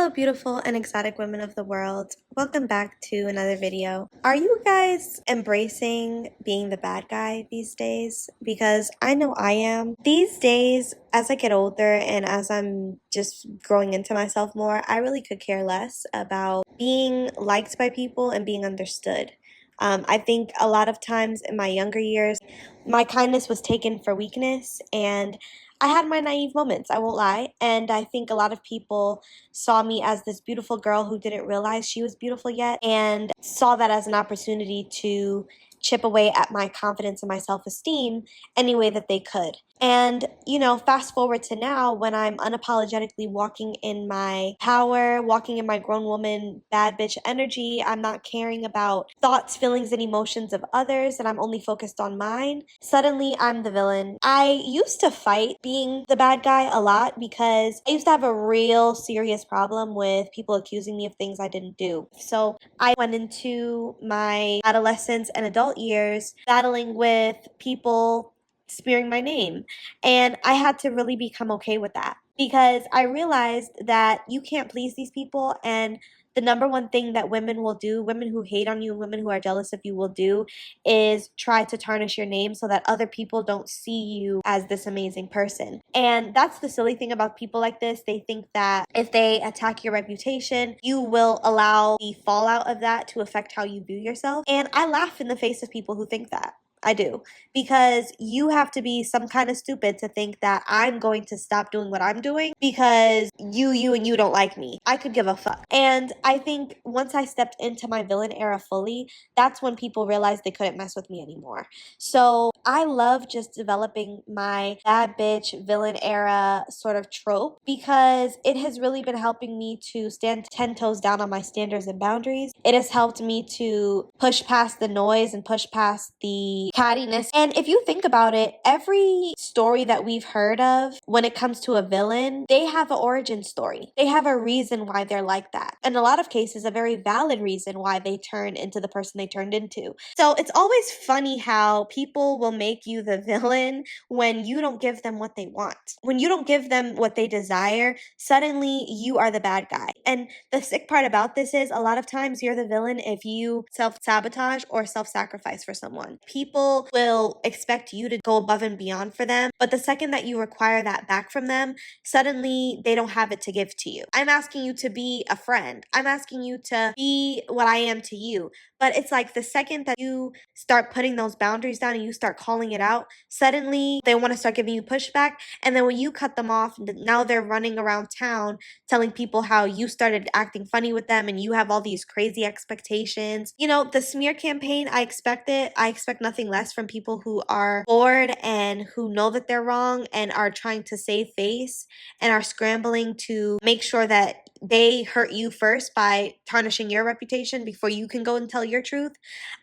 Hello, beautiful and exotic women of the world. Welcome back to another video. Are you guys embracing being the bad guy these days? Because I know I am. These days, as I get older and as I'm just growing into myself more, I really could care less about being liked by people and being understood. I think a lot of times in my younger years, my kindness was taken for weakness, and I had my naive moments, I won't lie. And I think a lot of people saw me as this beautiful girl who didn't realize she was beautiful yet, and saw that as an opportunity to chip away at my confidence and my self-esteem any way that they could. And, fast forward to now when I'm unapologetically walking in my power, walking in my grown woman, bad bitch energy. I'm not caring about thoughts, feelings, and emotions of others, and I'm only focused on mine. Suddenly, I'm the villain. I used to fight being the bad guy a lot because I used to have a real serious problem with people accusing me of things I didn't do. So I went into my adolescence and adult years battling with people smearing my name. And I had to really become okay with that because I realized that you can't please these people. And the number one thing that women will do, women who hate on you, women who are jealous of you will do, is try to tarnish your name so that other people don't see you as this amazing person. And that's the silly thing about people like this. They think that if they attack your reputation, you will allow the fallout of that to affect how you view yourself. And I laugh in the face of people who think that. I do. Because you have to be some kind of stupid to think that I'm going to stop doing what I'm doing because and you don't like me. I could give a fuck. And I think once I stepped into my villain era fully, that's when people realized they couldn't mess with me anymore. So I love just developing my bad bitch villain era sort of trope because it has really been helping me to stand 10 toes down on my standards and boundaries. It has helped me to push past the noise and push past the cattiness. And if you think about it, every story that we've heard of when it comes to a villain, they have an origin story. They have a reason why they're like that. In a lot of cases, a very valid reason why they turned into the person they turned into. So it's always funny how people will make you the villain when you don't give them what they want. When you don't give them what they desire, suddenly you are the bad guy. And the sick part about this is a lot of times you're the villain if you self-sabotage or self-sacrifice for someone. People will expect you to go above and beyond for them, but the second that you require that back from them, suddenly they don't have it to give to you. I'm asking you to be a friend. I'm asking you to be what I am to you. But it's like the second that you start putting those boundaries down and you start calling it out, suddenly they want to start giving you pushback. And then when you cut them off, now they're running around town telling people how you started acting funny with them and you have all these crazy expectations. The smear campaign, I expect it. I expect nothing less from people who are bored and who know that they're wrong and are trying to save face and are scrambling to make sure that they hurt you first by tarnishing your reputation before you can go and tell your truth.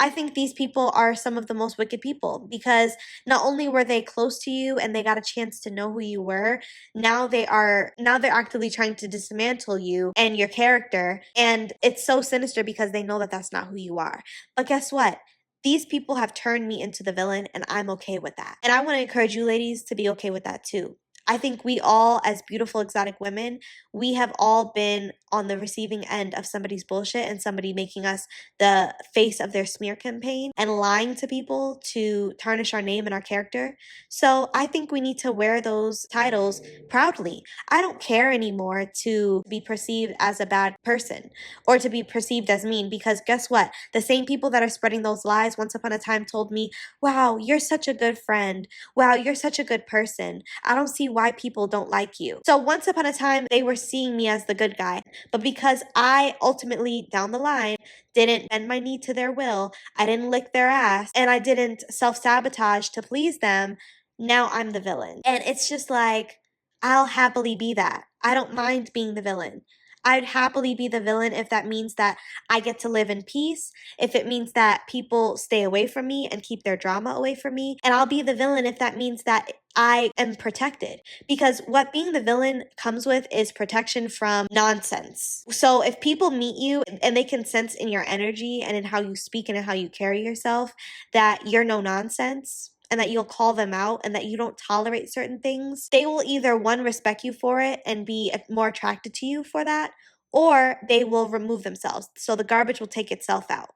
I think these people are some of the most wicked people because not only were they close to you and they got a chance to know who you were, now they're actively trying to dismantle you and your character. And it's so sinister because they know that that's not who you are. But guess what? These people have turned me into the villain, and I'm okay with that. And I want to encourage you ladies to be okay with that too. I think we all, as beautiful exotic women, we have all been on the receiving end of somebody's bullshit and somebody making us the face of their smear campaign and lying to people to tarnish our name and our character. So I think we need to wear those titles proudly. I don't care anymore to be perceived as a bad person or to be perceived as mean because guess what? The same people that are spreading those lies once upon a time told me, wow, you're such a good friend. Wow, you're such a good person. I don't see why people don't like you. So once upon a time, they were seeing me as the good guy. But because I ultimately, down the line, didn't bend my knee to their will, I didn't lick their ass, and I didn't self-sabotage to please them, now I'm the villain. And it's just like, I'll happily be that. I don't mind being the villain. I'd happily be the villain if that means that I get to live in peace, if it means that people stay away from me and keep their drama away from me. And I'll be the villain if that means that I am protected. Because what being the villain comes with is protection from nonsense. So if people meet you and they can sense in your energy and in how you speak and in how you carry yourself that you're no nonsense, and that you'll call them out and that you don't tolerate certain things, they will either one, respect you for it and be more attracted to you for that, or they will remove themselves. So the garbage will take itself out.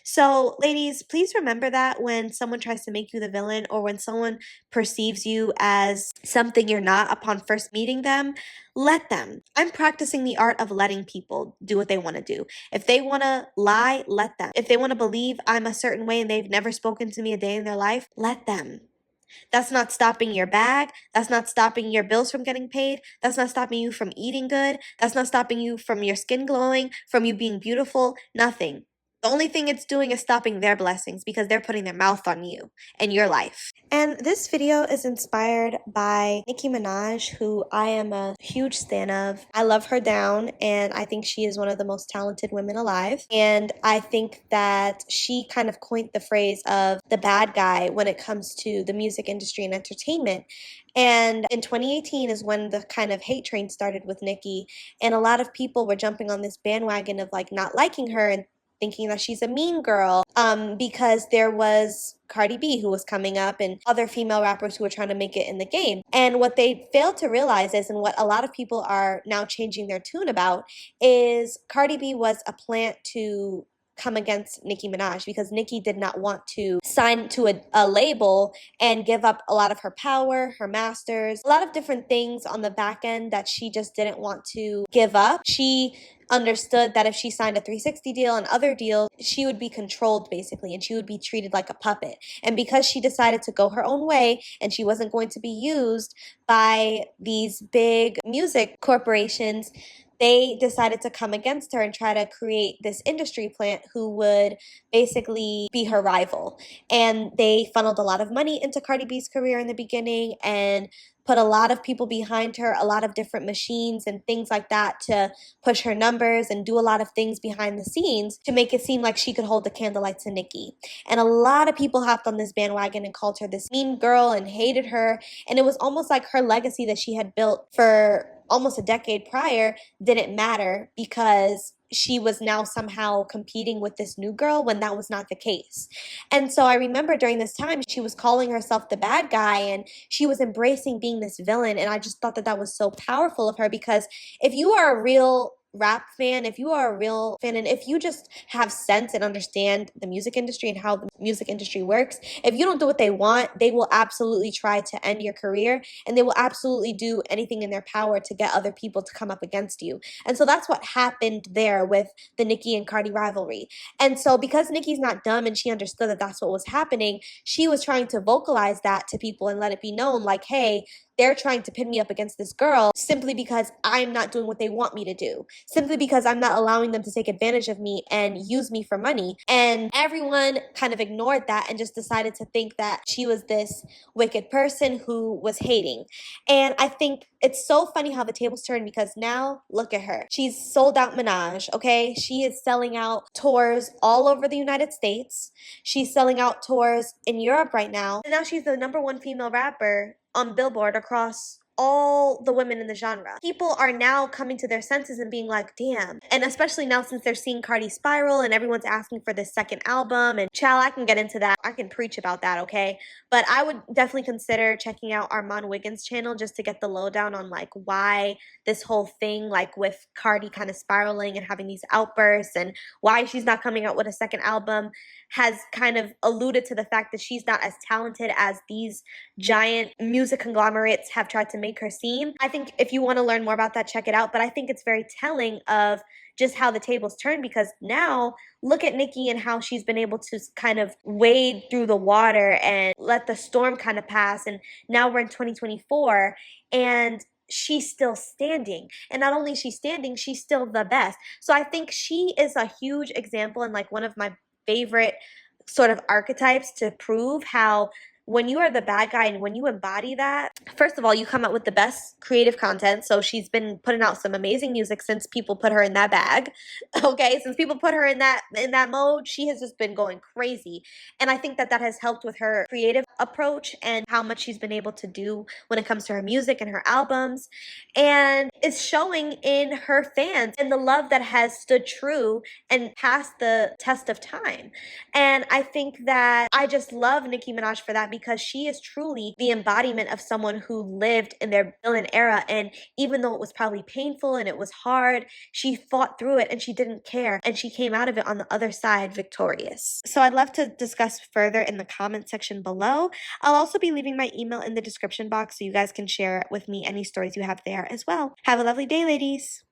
So, ladies, please remember that when someone tries to make you the villain or when someone perceives you as something you're not upon first meeting them, let them. I'm practicing the art of letting people do what they want to do. If they want to lie, let them. If they want to believe I'm a certain way and they've never spoken to me a day in their life, let them. That's not stopping your bag. That's not stopping your bills from getting paid. That's not stopping you from eating good. That's not stopping you from your skin glowing, from you being beautiful. Nothing. The only thing it's doing is stopping their blessings because they're putting their mouth on you and your life. And this video is inspired by Nicki Minaj, who I am a huge stan of. I love her down, and I think she is one of the most talented women alive. And I think that she kind of coined the phrase of the bad guy when it comes to the music industry and entertainment. And in 2018 is when the kind of hate train started with Nicki, and a lot of people were jumping on this bandwagon of like not liking her and thinking that she's a mean girl because there was Cardi B who was coming up and other female rappers who were trying to make it in the game. And what they failed to realize is, and what a lot of people are now changing their tune about, is Cardi B was a plant to come against Nicki Minaj because Nicki did not want to sign to a label and give up a lot of her power, her masters, a lot of different things on the back end that she just didn't want to give up. She understood that if she signed a 360 deal and other deals, she would be controlled basically, and she would be treated like a puppet. And because she decided to go her own way and she wasn't going to be used by these big music corporations, they decided to come against her and try to create this industry plant who would basically be her rival. And they funneled a lot of money into Cardi B's career in the beginning and put a lot of people behind her, a lot of different machines and things like that to push her numbers and do a lot of things behind the scenes to make it seem like she could hold the candlelight to Nicki. And a lot of people hopped on this bandwagon and called her this mean girl and hated her. And it was almost like her legacy that she had built for almost a decade prior didn't matter because she was now somehow competing with this new girl when that was not the case. And so I remember during this time, she was calling herself the bad guy and she was embracing being this villain. And I just thought that that was so powerful of her, because if you are a real rap fan, if you are a real fan, and if you just have sense and understand the music industry and how the music industry works, if you don't do what they want, they will absolutely try to end your career, and they will absolutely do anything in their power to get other people to come up against you. And so that's what happened there with the Nicki and Cardi rivalry. And so because Nicki's not dumb and she understood that that's what was happening, she was trying to vocalize that to people and let it be known like, hey, they're trying to pin me up against this girl simply because I'm not doing what they want me to do, simply because I'm not allowing them to take advantage of me and use me for money. And everyone kind of ignored that and just decided to think that she was this wicked person who was hating. And I think it's so funny how the tables turn, because now look at her. She's sold out Minaj, okay? She is selling out tours all over the United States. She's selling out tours in Europe right now. And now she's the #1 female rapper on Billboard across all the women in the genre. People are now coming to their senses and being like, damn. And especially now since they're seeing Cardi spiral and everyone's asking for this second album. And child, I can get into that. I can preach about that, okay? But I would definitely consider checking out Armand Wiggins' channel just to get the lowdown on like why this whole thing, like with Cardi kind of spiraling and having these outbursts and why she's not coming out with a second album, has kind of alluded to the fact that she's not as talented as these giant music conglomerates have tried to make her seem. I think if you want to learn more about that, check it out. But I think it's very telling of just how the tables turn, because now look at Nicki and how she's been able to kind of wade through the water and let the storm kind of pass. And now we're in 2024 and she's still standing. And not only is she standing, she's still the best. So I think she is a huge example and like one of my favorite sort of archetypes to prove how when you are the bad guy and when you embody that, first of all, you come out with the best creative content. So she's been putting out some amazing music since people put her in that bag. Okay, since people put her in that mode, she has just been going crazy. And I think that that has helped with her creative approach and how much she's been able to do when it comes to her music and her albums. And it's showing in her fans and the love that has stood true and passed the test of time. And I think that I just love Nicki Minaj for that, because she is truly the embodiment of someone who lived in their villain era, and even though it was probably painful and it was hard, she fought through it and she didn't care, and she came out of it on the other side victorious. So I'd love to discuss further in the comment section below. I'll also be leaving my email in the description box so you guys can share with me any stories you have there as well. Have a lovely day, ladies.